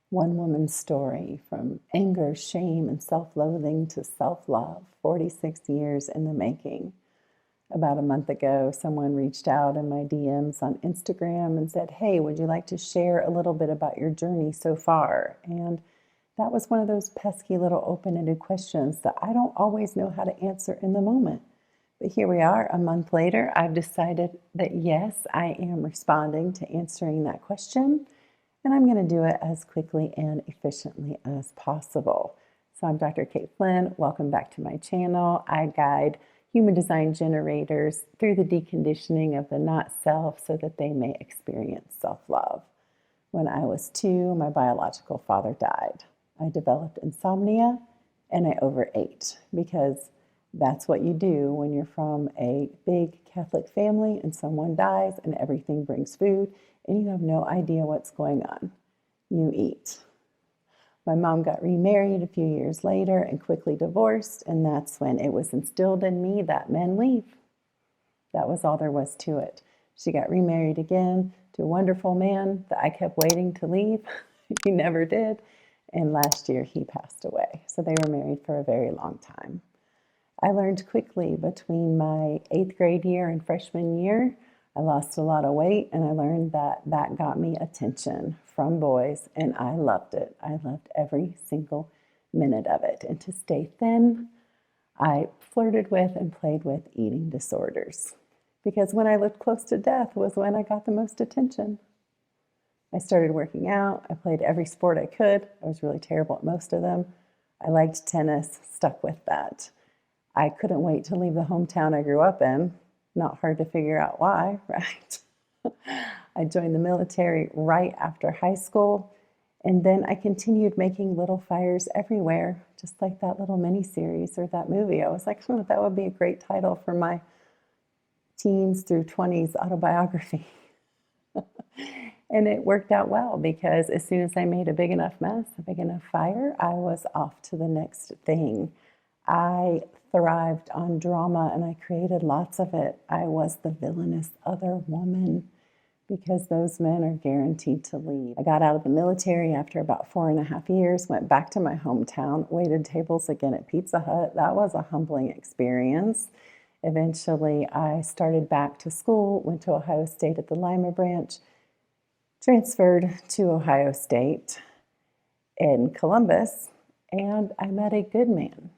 One woman's story from anger, shame, and self-loathing to self-love, 46 years in the making. About a month ago, someone reached out in my DMs on Instagram and said, "Hey, would you like to share a little bit about your journey so far?" And that was one of those pesky little open-ended questions that I don't always know how to answer in the moment. But here we are, a month later. I've decided that yes, I am responding to answering that question, and I'm going to do it as quickly and efficiently as possible. So I'm Dr. Kate Flynn. Welcome back to my channel. I guide human design generators through the deconditioning of the not self so that they may experience self-love. When I was 2, my biological father died. I developed insomnia and I overate because that's what you do when you're from a big Catholic family and someone dies and everything brings food and you have no idea what's going on. You eat. My mom got remarried a few years later and quickly divorced, and that's when it was instilled in me that men leave. That was all there was to it. She got remarried again to a wonderful man that I kept waiting to leave. He never did. And last year he passed away. So they were married for a very long time. I learned quickly between my 8th grade year and freshman year, I lost a lot of weight, and I learned that that got me attention from boys, and I loved it. I loved every single minute of it. And to stay thin, I flirted with and played with eating disorders, because when I lived close to death was when I got the most attention. I started working out. I played every sport I could. I was really terrible at most of them. I liked tennis, stuck with that. I couldn't wait to leave the hometown I grew up in. Not hard to figure out why, right? I joined the military right after high school, and then I continued making little fires everywhere, just like that little mini-series or that movie. I was like, that would be a great title for my teens through 20s autobiography. And it worked out well because as soon as I made a big enough mess, a big enough fire, I was off to the next thing. I thrived on drama and I created lots of it. I was the villainous other woman because those men are guaranteed to leave. I got out of the military after about 4.5 years, went back to my hometown, waited tables again at Pizza Hut. That was a humbling experience. Eventually, I started back to school, went to Ohio State at the Lima branch, transferred to Ohio State in Columbus, and I met a good man.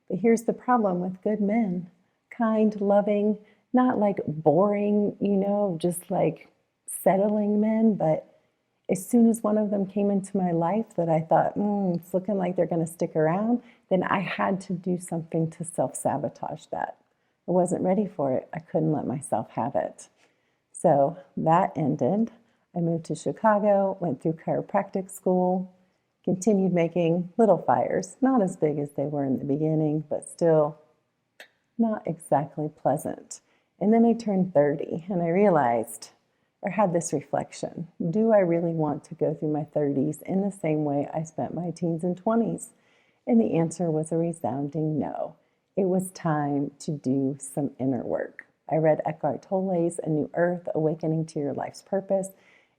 But here's the problem with good men. Kind, loving, not like boring, just like settling men. But as soon as one of them came into my life that I thought, it's looking like they're going to stick around, then I had to do something to self-sabotage that. I wasn't ready for it. I couldn't let myself have it. So that ended. I moved to Chicago, went through chiropractic school, continued making little fires, not as big as they were in the beginning, but still not exactly pleasant. And then I turned 30 and I realized, or had this reflection, do I really want to go through my 30s in the same way I spent my teens and 20s? And the answer was a resounding no. It was time to do some inner work. I read Eckhart Tolle's A New Earth, Awakening to Your Life's Purpose,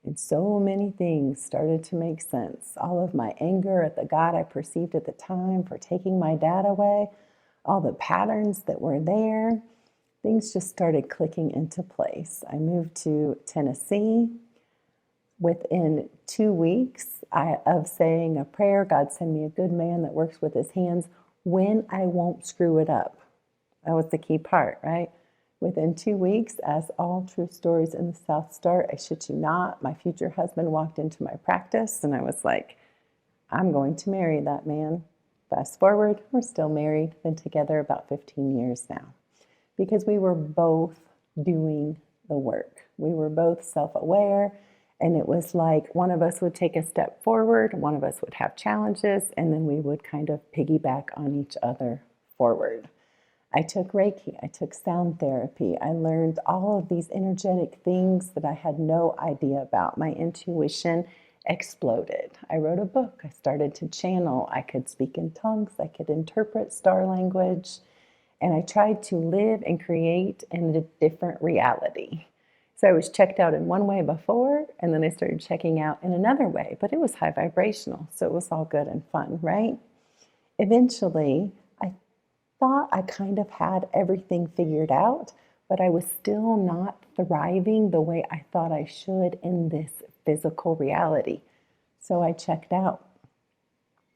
and so many things started to make sense. All of my anger at the God I perceived at the time for taking my dad away, all the patterns that were there, things just started clicking into place. I moved to Tennessee. Within 2 weeks of saying a prayer, God send me a good man that works with his hands when I won't screw it up. That was the key part, right? Within 2 weeks, as all true stories in the South start, I shit you not, my future husband walked into my practice and I was like, I'm going to marry that man. Fast forward, we're still married, been together about 15 years now, because we were both doing the work. We were both self-aware, and it was like one of us would take a step forward, one of us would have challenges, and then we would kind of piggyback on each other forward. I took Reiki, I took sound therapy, I learned all of these energetic things that I had no idea about. My intuition exploded. I wrote a book, I started to channel, I could speak in tongues, I could interpret star language, and I tried to live and create in a different reality. So I was checked out in one way before, and then I started checking out in another way, but it was high vibrational, so it was all good and fun, right? Eventually, I thought I kind of had everything figured out, but I was still not thriving the way I thought I should in this physical reality. So I checked out.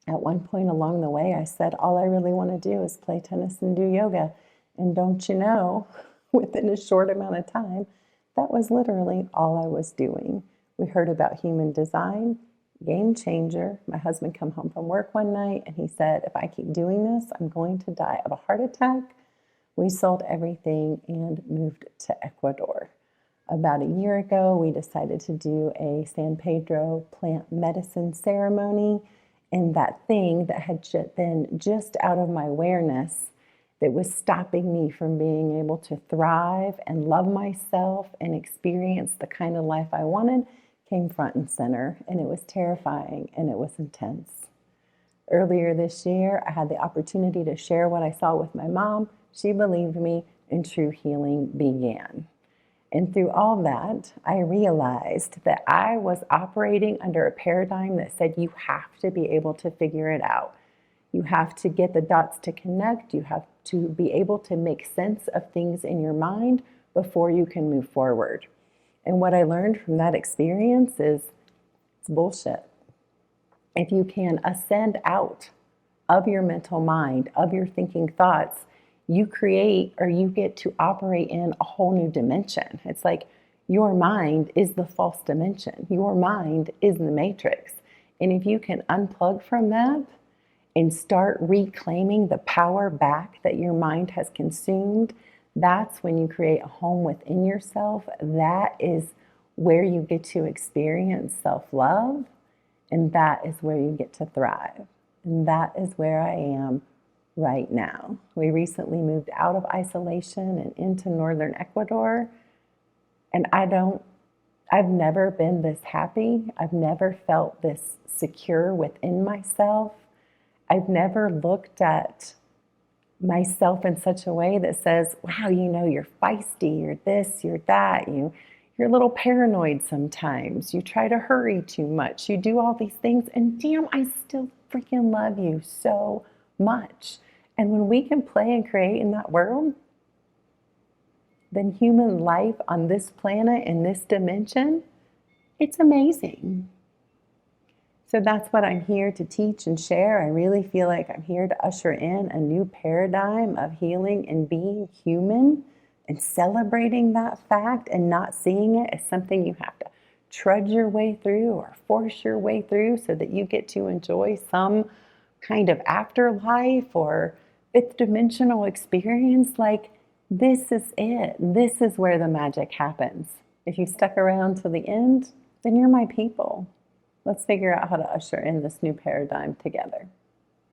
At one point along the way, I said, all I really want to do is play tennis and do yoga. And don't you know, within a short amount of time, that was literally all I was doing. We heard about human design, game changer. My husband came home from work one night and he said, if I keep doing this, I'm going to die of a heart attack. We sold everything and moved to Ecuador. About a year ago, we decided to do a San Pedro plant medicine ceremony. And that thing that had been just out of my awareness that was stopping me from being able to thrive and love myself and experience the kind of life I wanted came front and center. And it was terrifying and it was intense. Earlier this year, I had the opportunity to share what I saw with my mom. She believed me and true healing began. And through all that, I realized that I was operating under a paradigm that said you have to be able to figure it out. You have to get the dots to connect. You have to be able to make sense of things in your mind before you can move forward. And what I learned from that experience is it's bullshit. If you can ascend out of your mental mind, of your thinking thoughts, you create or you get to operate in a whole new dimension. It's like your mind is the false dimension. Your mind is the matrix. And if you can unplug from that and start reclaiming the power back that your mind has consumed, that's when you create a home within yourself. That is where you get to experience self-love, and that is where you get to thrive. And that is where I am right now. We recently moved out of isolation and into northern Ecuador, and I've never been this happy. I've never felt this secure within myself. I've never looked at myself in such a way that says, wow, you're feisty, you're this, you're that, you're a little paranoid sometimes, you try to hurry too much, you do all these things, and damn, I still freaking love you so much. And when we can play and create in that world, then human life on this planet, in this dimension, it's amazing. So that's what I'm here to teach and share. I really feel like I'm here to usher in a new paradigm of healing and being human and celebrating that fact and not seeing it as something you have to trudge your way through or force your way through so that you get to enjoy some kind of afterlife or fifth dimensional experience. Like, this is it. This is where the magic happens. If you stuck around to the end, then you're my people. Let's figure out how to usher in this new paradigm together.